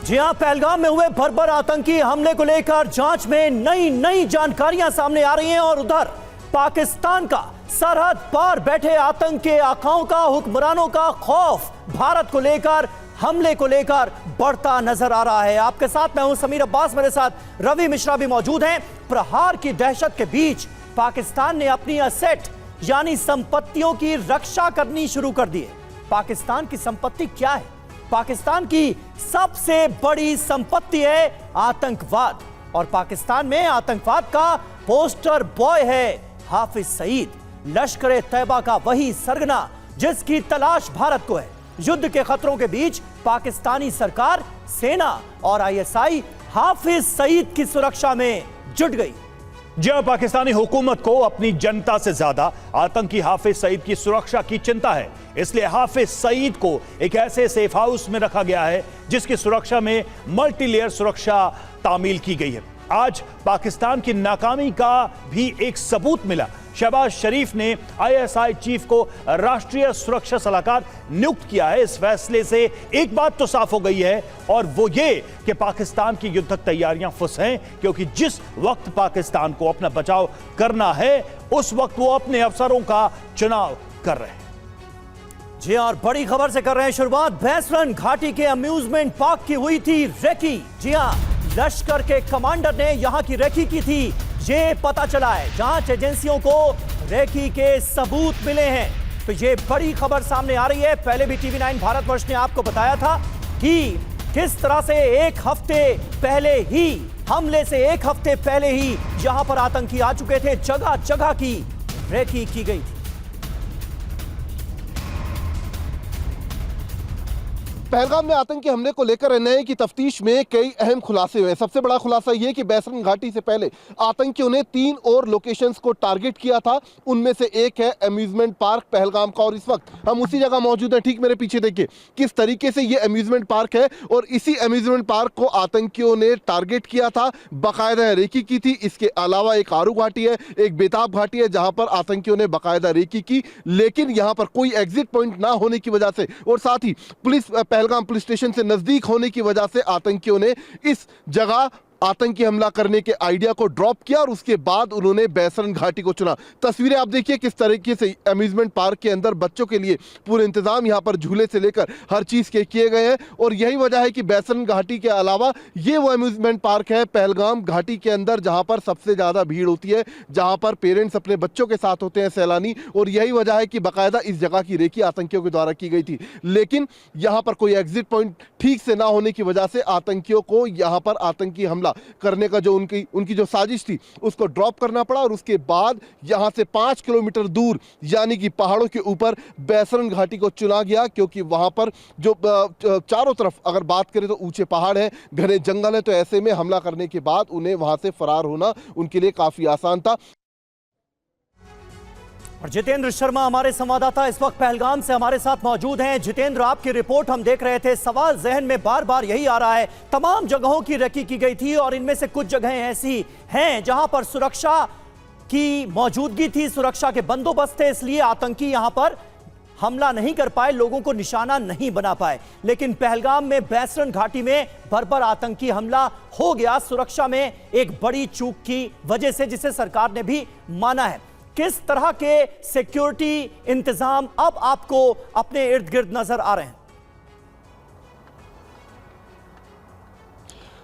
जी हां, पहलगाम में हुए बर्बर आतंकी हमले को लेकर जांच में नई जानकारियां सामने आ रही हैं और उधर पाकिस्तान का सरहद पार बैठे आतंक के आकाओं का, हुक्मरानों का खौफ भारत को लेकर, हमले को लेकर बढ़ता नजर आ रहा है। आपके साथ मैं हूं समीर अब्बास, मेरे साथ रवि मिश्रा भी मौजूद हैं। प्रहार की दहशत के बीच पाकिस्तान ने अपनी असेट यानी संपत्तियों की रक्षा करनी शुरू कर दी है। पाकिस्तान की संपत्ति क्या है? पाकिस्तान की सबसे बड़ी संपत्ति है आतंकवाद, और पाकिस्तान में आतंकवाद का पोस्टर बॉय है हाफिज सईद, लश्कर तैयबा का वही सरगना जिसकी तलाश भारत को है। युद्ध के खतरों के बीच पाकिस्तानी सरकार, सेना और आईएसआई हाफिज सईद की सुरक्षा में जुट गई। जब पाकिस्तानी हुकूमत को अपनी जनता से ज्यादा आतंकी हाफिज सईद की सुरक्षा की चिंता है, इसलिए हाफिज सईद को एक ऐसे सेफ हाउस में रखा गया है जिसकी सुरक्षा में मल्टीलेयर सुरक्षा तामील की गई है। आज पाकिस्तान की नाकामी का भी एक सबूत मिला। शहबाज शरीफ ने आईएसआई चीफ को राष्ट्रीय सुरक्षा सलाहकार नियुक्त किया है। इस फैसले से एक बात तो साफ हो गई है, और वो ये कि पाकिस्तान की युद्धक तैयारियां फुस हैं, क्योंकि जिस वक्त पाकिस्तान को अपना बचाव करना है उस वक्त वो अपने अफसरों का चुनाव कर रहे हैं। जी और बड़ी खबर से कर रहे हैं शुरुआत। बैसरन घाटी के अम्यूजमेंट पार्क की हुई थी रेकी। जी हां, लश्कर के कमांडर ने यहां की रेकी की थी, ये पता चला है। जांच एजेंसियों को रेकी के सबूत मिले हैं, तो ये बड़ी खबर सामने आ रही है। पहले भी टीवी 9 भारतवर्ष ने आपको बताया था कि किस तरह से एक हफ्ते पहले ही, हमले से एक हफ्ते पहले ही यहां पर आतंकी आ चुके थे। जगह जगह की रेकी की गई थी। पहलगाम में आतंकी हमले को लेकर एनआईए की तफ्तीश में कई अहम खुलासे हुए। सबसे बड़ा खुलासा यह कि बैसरन घाटी से पहले आतंकियों ने 3 और लोकेशंस को टारगेट किया था। उनमें से एक है अम्यूजमेंट पार्क पहलगाम का, और इस वक्त हम उसी जगह मौजूद हैं। ठीक मेरे पीछे देखिए किस तरीके से ये अम्यूजमेंट पार्क है, और इसी अम्यूजमेंट पार्क को आतंकियों ने टारगेट किया था, बाकायदा रेकी की थी। इसके अलावा एक आरू घाटी है, एक बेताब घाटी है, जहां पर आतंकियों ने बाकायदा रेकी की, लेकिन यहां पर कोई एग्जिट पॉइंट ना होने की वजह से, और साथ ही पहलगाम पुलिस स्टेशन से नजदीक होने की वजह से आतंकियों ने इस जगह आतंकी हमला करने के आइडिया को ड्रॉप किया, और उसके बाद उन्होंने बैसरन घाटी को चुना। तस्वीरें आप देखिए किस तरीके से अम्यूजमेंट पार्क के अंदर बच्चों के लिए पूरे इंतजाम यहां पर झूले से लेकर हर चीज के किए गए हैं, और यही वजह है कि बैसरन घाटी के अलावा ये वो अम्यूजमेंट पार्क है पहलगाम घाटी के अंदर जहां पर सबसे ज्यादा भीड़ होती है, जहां पर पेरेंट्स अपने बच्चों के साथ होते हैं, सैलानी, और यही वजह है कि बाकायदा इस जगह की रेकी आतंकियों के द्वारा की गई थी। लेकिन यहां पर कोई एग्जिट पॉइंट ठीक से ना होने की वजह से आतंकियों को यहां पर आतंकी हमला करने का जो उनकी जो साजिश थी उसको ड्रॉप करना पड़ा, और उसके बाद यहां से 5 किलोमीटर दूर यानी कि पहाड़ों के ऊपर बैसरन घाटी को चुना गया, क्योंकि वहां पर जो चारों तरफ अगर बात करें तो ऊंचे पहाड़ हैं, घने जंगल है, तो ऐसे में हमला करने के बाद उन्हें वहां से फरार होना उनके लिए काफी आसान था। और जितेंद्र शर्मा हमारे संवाददाता इस वक्त पहलगाम से हमारे साथ मौजूद हैं। जितेंद्र, आपकी रिपोर्ट हम देख रहे थे, सवाल जहन में बार बार यही आ रहा है, तमाम जगहों की रेकी की गई थी, और इनमें से कुछ जगहें ऐसी हैं जहां पर सुरक्षा की मौजूदगी थी, सुरक्षा के बंदोबस्त थे, इसलिए आतंकी यहां पर हमला नहीं कर पाए, लोगों को निशाना नहीं बना पाए। लेकिन पहलगाम में बैसरन घाटी में बर्बर आतंकी हमला हो गया, सुरक्षा में एक बड़ी चूक की वजह से, जिसे सरकार ने भी माना है। किस तरह के सिक्योरिटी इंतजाम अब आपको अपने इर्द गिर्द नजर आ रहे हैं?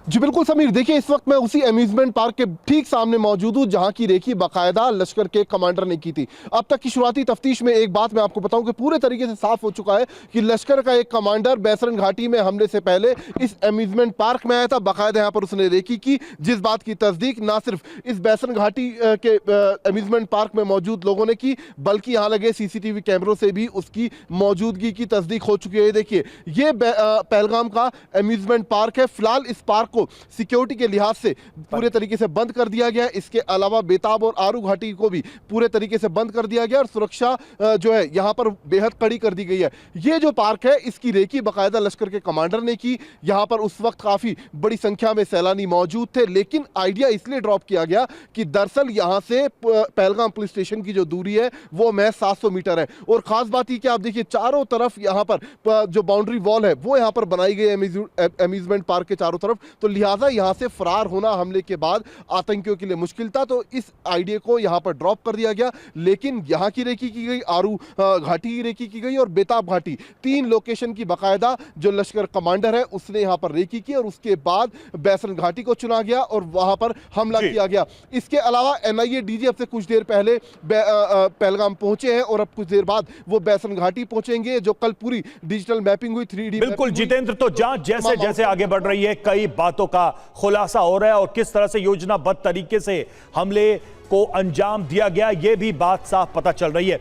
जी बिल्कुल समीर, देखिए इस वक्त मैं उसी अम्यूजमेंट पार्क के ठीक सामने मौजूद हूं जहां की रेकी बाकायदा लश्कर के कमांडर ने की थी। अब तक की शुरुआती तफ्तीश में एक बात मैं आपको बताऊं कि पूरे तरीके से साफ हो चुका है कि लश्कर का एक कमांडर बैसरन घाटी में हमले से पहले इस अम्यूजमेंट पार्क में आया था, बाकायदा यहां पर उसने रेकी की, जिस बात की तस्दीक ना सिर्फ इस बैसरन घाटी के अम्यूजमेंट पार्क में मौजूद लोगों ने की, बल्कि यहाँ लगे CCTV कैमरों से भी उसकी मौजूदगी की तस्दीक हो चुकी है। देखिए ये पहलगाम का अम्यूजमेंट पार्क है। फिलहाल इस पार्क को सिक्योरिटी के लिहाज से पूरे तरीके से बंद कर दिया गया है। इसके अलावा बेताब और आरू घाटी को भी पूरे तरीके से बंद कर दिया गया और सुरक्षा जो है यहाँ पर बेहद कड़ी कर दी गई है। ये जो पार्क है इसकी रेकी बाकायदा लश्कर के कमांडर ने की। यहाँ पर उस वक्त काफी बड़ी संख्या में सैलानी मौजूद थे, लेकिन आइडिया इसलिए ड्रॉप किया गया कि दरअसल यहाँ से पहलगाम पुलिस स्टेशन की जो दूरी है वो महज 700 मीटर है। और खास बात ये कि आप देखिए चारों तरफ यहाँ पर जो बाउंड्री वॉल है वो यहाँ पर बनाई गई अम्यूजमेंट पार्क के चारों तरफ, तो लिहाजा यहाँ से फरार होना हमले के बाद आतंकियों के लिए मुश्किल था। तो इस आइडिया को यहाँ पर ड्रॉप कर दिया गया, लेकिन यहाँ की रेकी की गई, आरू घाटी की रेकी की गई और बेताब घाटी, 3 लोकेशन की बाकायदा जो लश्कर कमांडर है उसने यहाँ पर रेकी की और उसके बाद बैसन घाटी को चुना गया और वहां पर हमला किया गया। इसके अलावा एनआईए डीजी अब से कुछ देर पहले पहलगाम पहुंचे हैं और अब कुछ देर बाद वो बैसन घाटी पहुंचेंगे, जो कल पूरी डिजिटल मैपिंग हुई, 3D बिल्कुल जितेंद्र, तो जांच जैसे जैसे आगे बढ़ रही है कई बातों का खुलासा हो रहा है और किस तरह से योजनाबद्ध तरीके से हमले को अंजाम दिया गया ये भी बात साफ पता चल रही है।